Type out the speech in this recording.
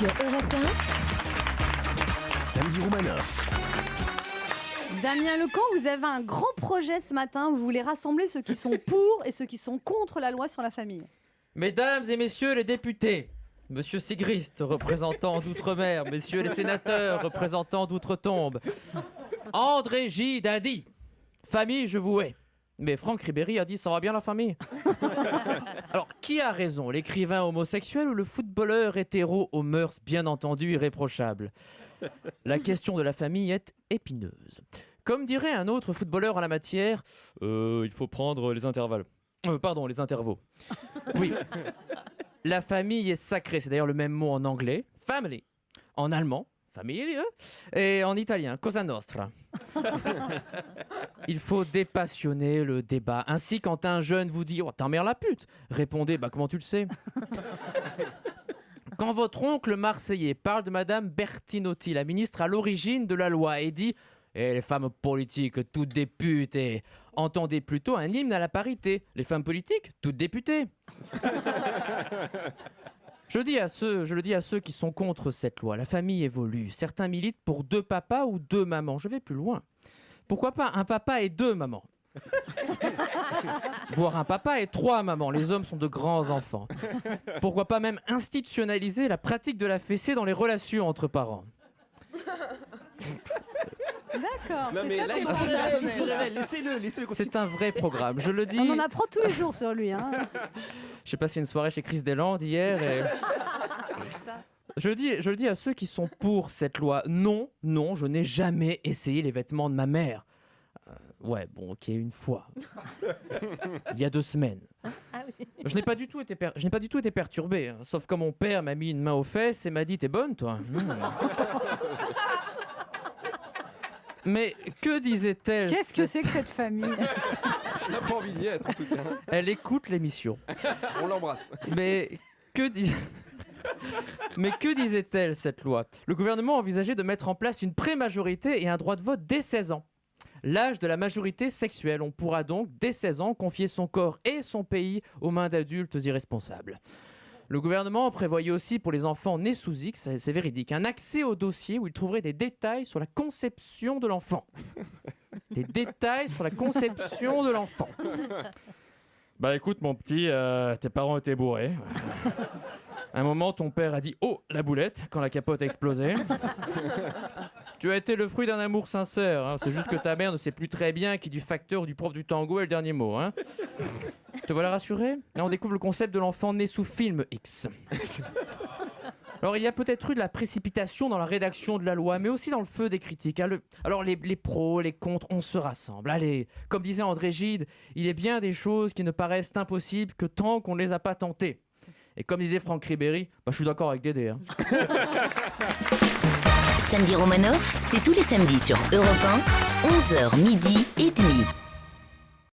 Sur Europe 1, Samedi Roumanoff. Damien Lecamp, vous avez un grand projet ce matin. Vous voulez rassembler ceux qui sont pour et ceux qui sont contre la loi sur la famille. Mesdames et messieurs les députés, monsieur Sigrist, représentant d'Outre-mer, messieurs les sénateurs, représentants d'Outre-Tombe, André Gide a dit « Famille, je vous hais ». Mais Franck Ribéry a dit « Ça va bien la famille ?» Alors, qui a raison, l'écrivain homosexuel ou le footballeur hétéro aux mœurs bien entendu irréprochables? La question de la famille est épineuse. Comme dirait un autre footballeur en la matière, il faut prendre les intervalles. Les intervaux. Oui. La famille est sacrée, c'est d'ailleurs le même mot en anglais, family, en allemand, famille, et en italien, cosa nostra. Il faut dépassionner le débat. Ainsi, quand un jeune vous dit « Oh, ta mère la pute !» répondez « Bah, comment tu le sais ?» Quand votre oncle marseillais parle de Madame Bertinotti, la ministre à l'origine de la loi, et dit « les femmes politiques, toutes des putes », et entendez plutôt un hymne à la parité. Les femmes politiques, toutes députées. Je le dis à ceux qui sont contre cette loi. La famille évolue. Certains militent pour 2 papas ou 2 mamans. Je vais plus loin. Pourquoi pas un papa et 2 mamans? Voire un papa et 3 mamans. Les hommes sont de grands enfants. Pourquoi pas même institutionnaliser la pratique de la fessée dans les relations entre parents? D'accord. Non c'est mais ça là qu'on il va se faire. révèle, il se révèle, laissez-le continuer. C'est un vrai programme, je le dis. On en apprend tous les jours sur lui. Hein. J'ai passé une soirée chez Chris Deslandes hier et... Je le dis à ceux qui sont pour cette loi. Non, je n'ai jamais essayé les vêtements de ma mère. Ouais, bon, ok, une fois. Il y a 2 semaines. Ah oui. Je n'ai pas du tout été perturbé, hein, sauf quand mon père m'a mis une main aux fesses et m'a dit « T'es bonne, toi ?» Mais que disait-elle? Qu'est-ce que c'est que cette famille? On n'a pas envie d'y être en tout cas. Elle écoute l'émission. On l'embrasse. Mais que disait-elle, cette loi? Le gouvernement envisageait de mettre en place une pré-majorité et un droit de vote dès 16 ans. L'âge de la majorité sexuelle. On pourra donc, dès 16 ans, confier son corps et son pays aux mains d'adultes irresponsables. Le gouvernement prévoyait aussi pour les enfants nés sous X, c'est véridique, un accès au dossier où ils trouveraient des détails sur la conception de l'enfant. Des détails sur la conception de l'enfant. Bah écoute mon petit, tes parents étaient bourrés. À un moment, ton père a dit « Oh, la boulette !» quand la capote a explosé. Tu as été le fruit d'un amour sincère. Hein. C'est juste que ta mère ne sait plus très bien qui du facteur ou du prof du tango est le dernier mot. Hein. Te voilà rassuré? Là, on découvre le concept de l'enfant né sous film X. Alors, il y a peut-être eu de la précipitation dans la rédaction de la loi, mais aussi dans le feu des critiques. Hein. Alors, les pros, les contre, on se rassemble. Allez, comme disait André Gide, il est bien des choses qui ne paraissent impossibles que tant qu'on ne les a pas tentées. Et comme disait Franck Ribéry, je suis d'accord avec Dédé. Hein. Samedi Roumanoff, c'est tous les samedis sur Europe 1, 11h midi et demi.